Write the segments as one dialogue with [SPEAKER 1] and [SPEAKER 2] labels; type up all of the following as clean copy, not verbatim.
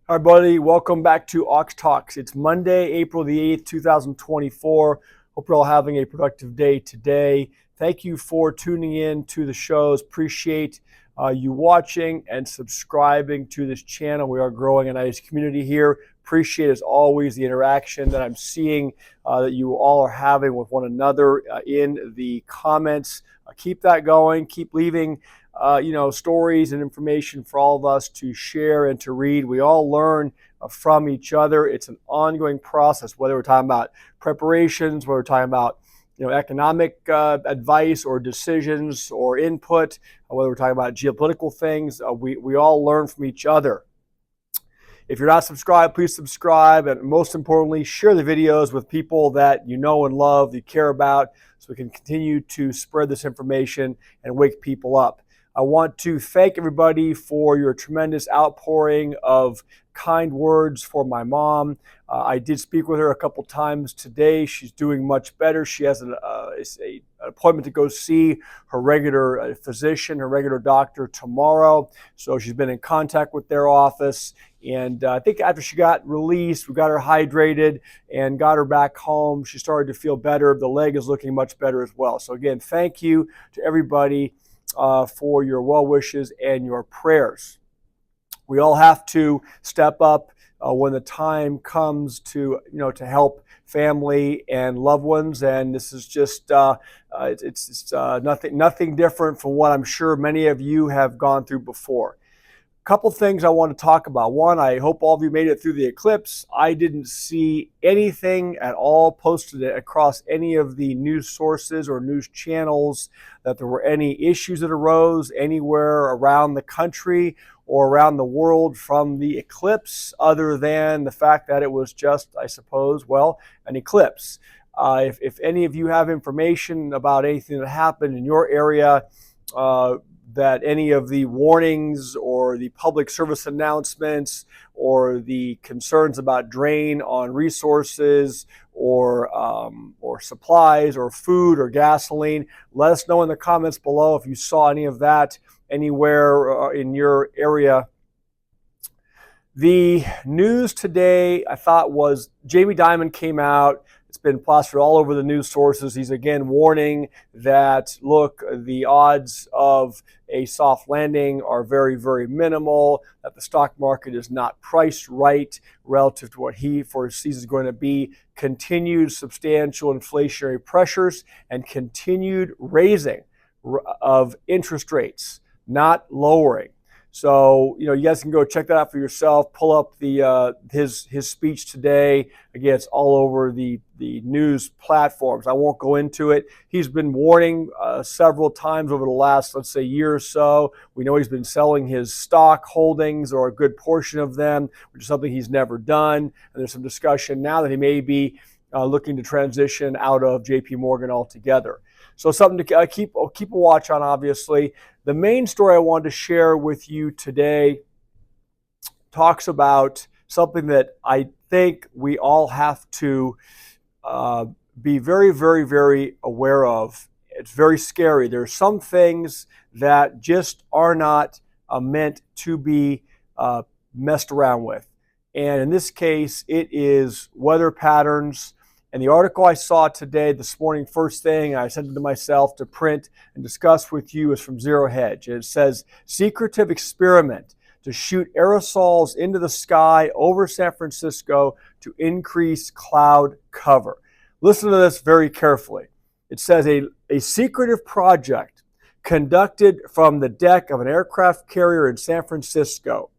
[SPEAKER 1] Hi, buddy. Welcome back to Ox Talks. It's Monday, April the 8th, 2024. Hope you're all having a productive day today. Thank you for tuning in to the shows. Appreciate you watching and subscribing to this channel. We are growing a nice community here. Appreciate, as always, the interaction that I'm seeing that you all are having with one another in the comments. Keep that going. Keep leaving stories and information for all of us to share and to read. We all learn from each other. It's an ongoing process, whether we're talking about preparations, whether we're talking about economic advice or decisions or input, whether we're talking about geopolitical things. We all learn from each other. If you're not subscribed, please subscribe. And most importantly, share the videos with people that you know and love, you care about, so we can continue to spread this information and wake people up. I want to thank everybody for your tremendous outpouring of kind words for my mom. I did speak with her a couple times today. She's doing much better. She has an appointment to go see her regular physician, her regular doctor tomorrow. So she's been in contact with their office. And I think after she got released, we got her hydrated and got her back home. She started to feel better. The leg is looking much better as well. So again, thank you to everybody for your well wishes and your prayers. We all have to step up when the time comes to help family and loved ones, and this is just it's nothing different from what I'm sure many of you have gone through before. Couple things I want to talk about. One, I hope all of you made it through the eclipse. I didn't see anything at all posted across any of the news sources or news channels that there were any issues that arose anywhere around the country or around the world from the eclipse, other than the fact that it was just, I suppose, an eclipse. If any of you have information about anything that happened in your area, that any of the warnings or the public service announcements or the concerns about drain on resources or supplies or food or gasoline, let us know in the comments below if you saw any of that anywhere in your area. The news today, I thought, was Jamie Dimon came out. It's been plastered all over the news sources. He's again warning that, look, the odds of a soft landing are very, very minimal, that the stock market is not priced right relative to what he foresees is going to be continued substantial inflationary pressures and continued raising of interest rates, not lowering. So, you guys can go check that out for yourself. Pull up the his speech today. Again, it's all over the news platforms. I won't go into it. He's been warning several times over the last, let's say, year or so. We know he's been selling his stock holdings, or a good portion of them, which is something he's never done. And there's some discussion now that he may be looking to transition out of JP Morgan altogether. So something to keep a watch on, obviously. The main story I wanted to share with you today talks about something that I think we all have to be very, very, very aware of. It's very scary. There are some things that just are not meant to be messed around with. And in this case, it is weather patterns. And the article I saw today, this morning, first thing, I sent it to myself to print and discuss with you, is from Zero Hedge. And it says, secretive experiment to shoot aerosols into the sky over San Francisco to increase cloud cover. Listen to this very carefully. It says a secretive project conducted from the deck of an aircraft carrier in San Francisco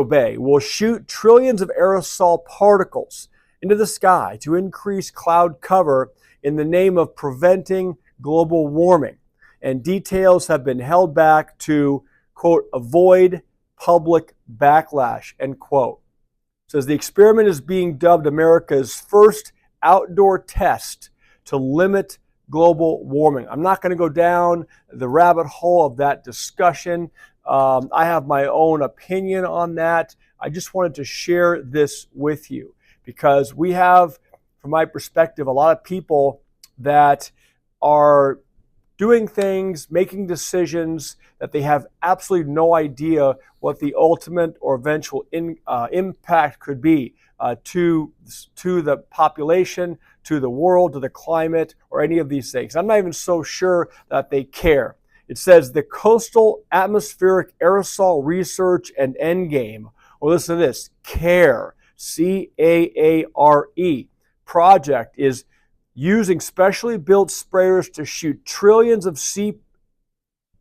[SPEAKER 1] Bay will shoot trillions of aerosol particles into the sky to increase cloud cover in the name of preventing global warming. And details have been held back to, quote, avoid public backlash, end quote. It says the experiment is being dubbed America's first outdoor test to limit global warming. I'm not going to go down the rabbit hole of that discussion. I have my own opinion on that. I just wanted to share this with you, because we have, from my perspective, a lot of people that are doing things, making decisions that they have absolutely no idea what the ultimate or eventual impact could be to the population, to the world, to the climate, or any of these things. I'm not even so sure that they care. It says the Coastal Atmospheric Aerosol Research and Endgame, or listen to this, CARE, CAARE, project is using specially built sprayers to shoot trillions of sea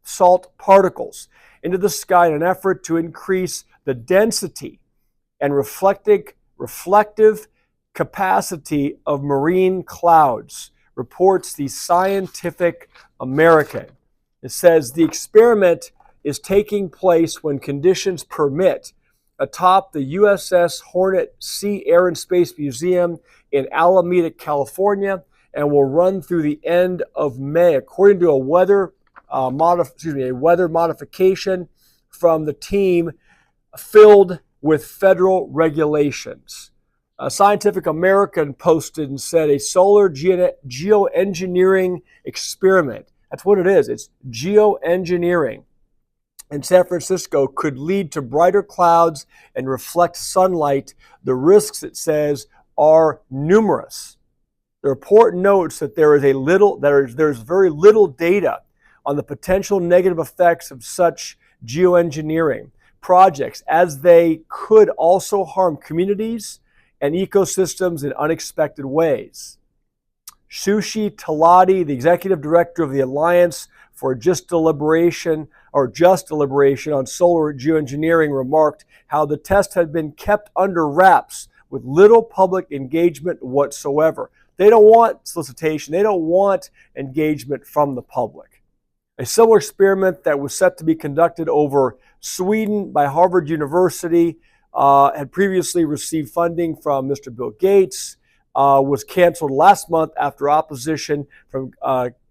[SPEAKER 1] salt particles into the sky in an effort to increase the density and reflective capacity of marine clouds, reports the Scientific American. It says the experiment is taking place when conditions permit atop the USS Hornet Sea Air and Space Museum in Alameda, California, and will run through the end of May, according to a weather modification from the team filled with federal regulations. Scientific American posted and said a solar geoengineering experiment, that's what it is, it's geoengineering, in San Francisco could lead to brighter clouds and reflect sunlight. The risks, it says, are numerous. The report notes that there's very little data on the potential negative effects of such geoengineering projects, as they could also harm communities and ecosystems in unexpected ways. Sushi Talati, the executive director of the Alliance for Just Deliberation on Solar Geoengineering, remarked how the test had been kept under wraps with little public engagement whatsoever. They don't want solicitation. They don't want engagement from the public. A similar experiment that was set to be conducted over Sweden by Harvard University had previously received funding from Mr. Bill Gates, was canceled last month after opposition from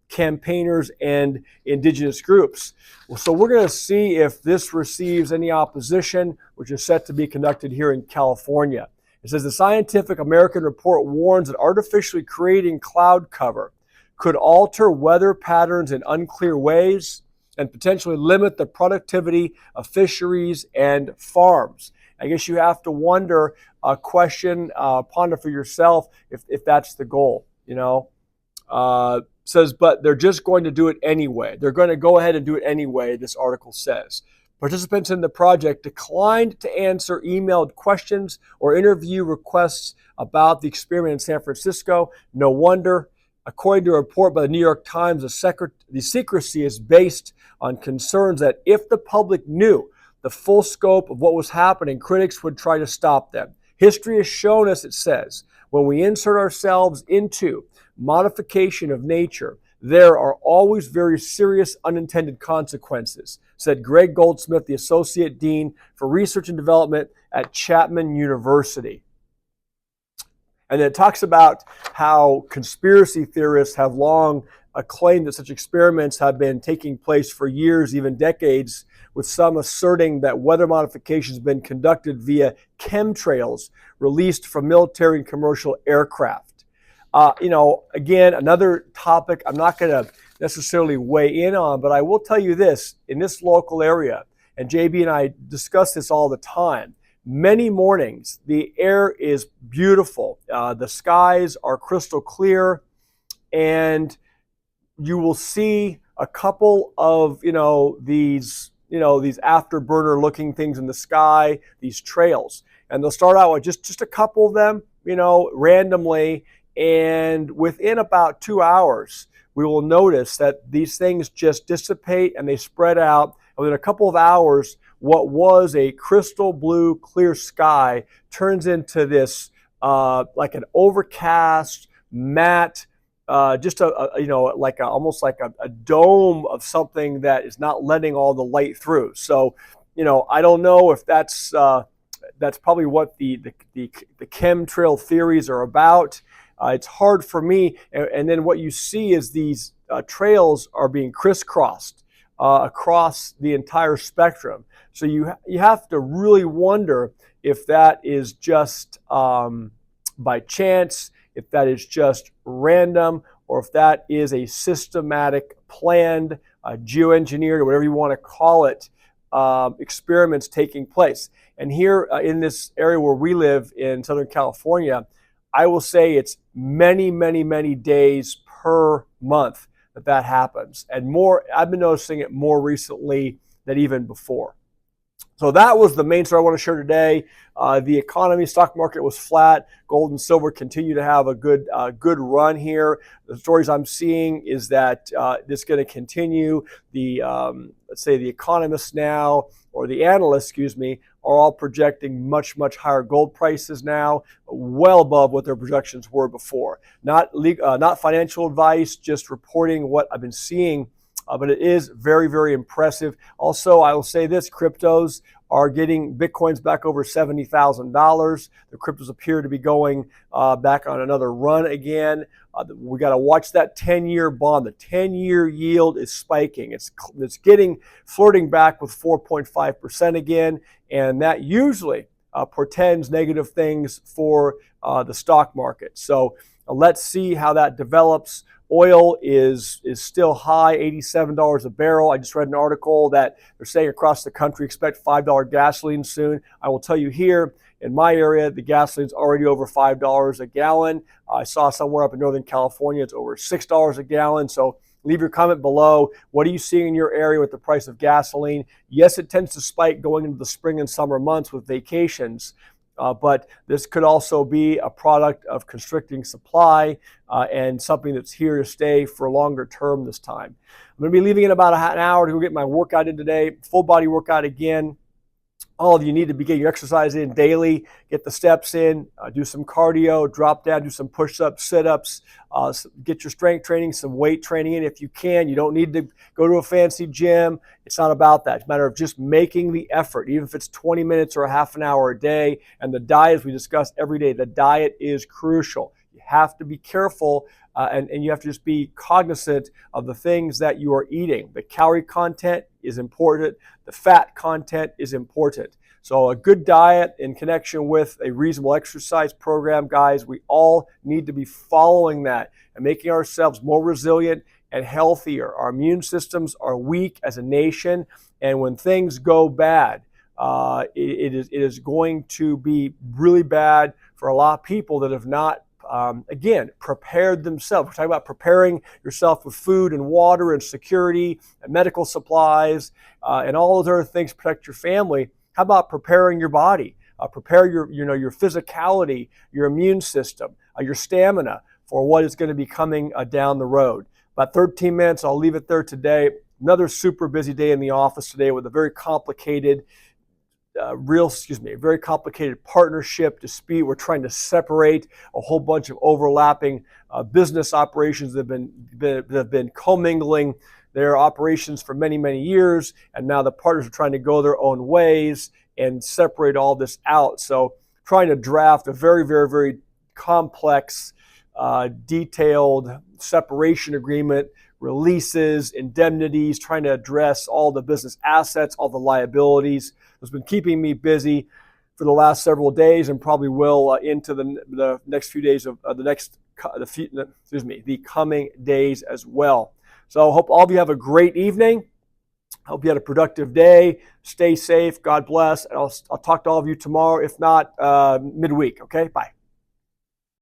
[SPEAKER 1] campaigners and indigenous groups. So we're going to see if this receives any opposition, which is set to be conducted here in California. It says the Scientific American report warns that artificially creating cloud cover could alter weather patterns in unclear ways and potentially limit the productivity of fisheries and farms. I guess you have to wonder, ponder for yourself if that's the goal, Says, but they're just going to do it anyway. They're going to go ahead and do it anyway, this article says. Participants in the project declined to answer emailed questions or interview requests about the experiment in San Francisco. No wonder. According to a report by the New York Times, the secrecy is based on concerns that if the public knew the full scope of what was happening, critics would try to stop them. History has shown us, it says, when we insert ourselves into modification of nature, there are always very serious unintended consequences, said Greg Goldsmith, the Associate Dean for Research and Development at Chapman University. And then it talks about how conspiracy theorists have long claimed that such experiments have been taking place for years, even decades, with some asserting that weather modification has been conducted via chemtrails released from military and commercial aircraft. Again, another topic I'm not going to necessarily weigh in on, but I will tell you this, in this local area, and JB and I discuss this all the time, many mornings, the air is beautiful. The skies are crystal clear, and you will see a couple of, these afterburner looking things in the sky, these trails. And they'll start out with just a couple of them, randomly. And within about 2 hours, we will notice that these things just dissipate and they spread out. And within a couple of hours, what was a crystal blue, clear sky turns into this like an overcast, matte, almost like a dome of something that is not letting all the light through. So, I don't know if that's probably what the chemtrail theories are about. It's hard for me. And then what you see is these trails are being crisscrossed across the entire spectrum. So you have to really wonder if that is just by chance, if that is just random, or if that is a systematic, planned, geoengineered, or whatever you want to call it, experiments taking place. And here in this area where we live in Southern California, I will say it's many, many, many days per month that happens. And more, I've been noticing it more recently than even before. So that was the main story I want to share today. The economy, stock market was flat. Gold and silver continue to have a good run here. The stories I'm seeing is that this is going to continue. The let's say the economists now, or the analysts, excuse me, are all projecting much, much higher gold prices now, well above what their projections were before. Not financial advice, just reporting what I've been seeing. But it is very, very impressive. Also, I will say this, cryptos are getting Bitcoin's back over $70,000. The cryptos appear to be going back on another run again. We got to watch that 10-year bond. The 10-year yield is spiking. It's flirting back with 4.5% again, and that usually portends negative things for the stock market. So let's see how that develops. Oil is still high, $87 a barrel. I just read an article that they're saying across the country expect $5 gasoline soon. I will tell you here in my area, the gasoline's already over $5 a gallon. I saw somewhere up in Northern California, it's over $6 a gallon. So leave your comment below. What are you seeing in your area with the price of gasoline? Yes, it tends to spike going into the spring and summer months with vacations. But this could also be a product of constricting supply and something that's here to stay for a longer term this time. I'm going to be leaving in about an hour to go get my workout in today, full body workout again. All of you need to be getting your exercise in daily, get the steps in, do some cardio, drop down, do some push-ups, sit-ups, get your strength training, some weight training in if you can. You don't need to go to a fancy gym. It's not about that. It's a matter of just making the effort, even if it's 20 minutes or a half an hour a day. And the diet, as we discuss every day, the diet is crucial. You have to be careful and you have to just be cognizant of the things that you are eating. The calorie content is important. The fat content is important. So a good diet in connection with a reasonable exercise program, guys, we all need to be following that and making ourselves more resilient and healthier. Our immune systems are weak as a nation, and when things go bad, it is going to be really bad for a lot of people that have not again, prepared themselves. We're talking about preparing yourself with food and water and security and medical supplies and all those other things to protect your family. How about preparing your body? Prepare your physicality, your immune system, your stamina for what is going to be coming down the road. About 13 minutes, I'll leave it there today. Another super busy day in the office today with a very complicated very complicated partnership dispute. We're trying to separate a whole bunch of overlapping business operations that have been commingling their operations for many, many years, and now the partners are trying to go their own ways and separate all this out. So trying to draft a very, very, very complex, detailed separation agreement, releases, indemnities, trying to address all the business assets, all the liabilities. It's been keeping me busy for the last several days and probably will into the next few days of the coming days as well. So I hope all of you have a great evening. I hope you had a productive day. Stay safe. God bless. And I'll talk to all of you tomorrow, if not midweek. Okay, bye.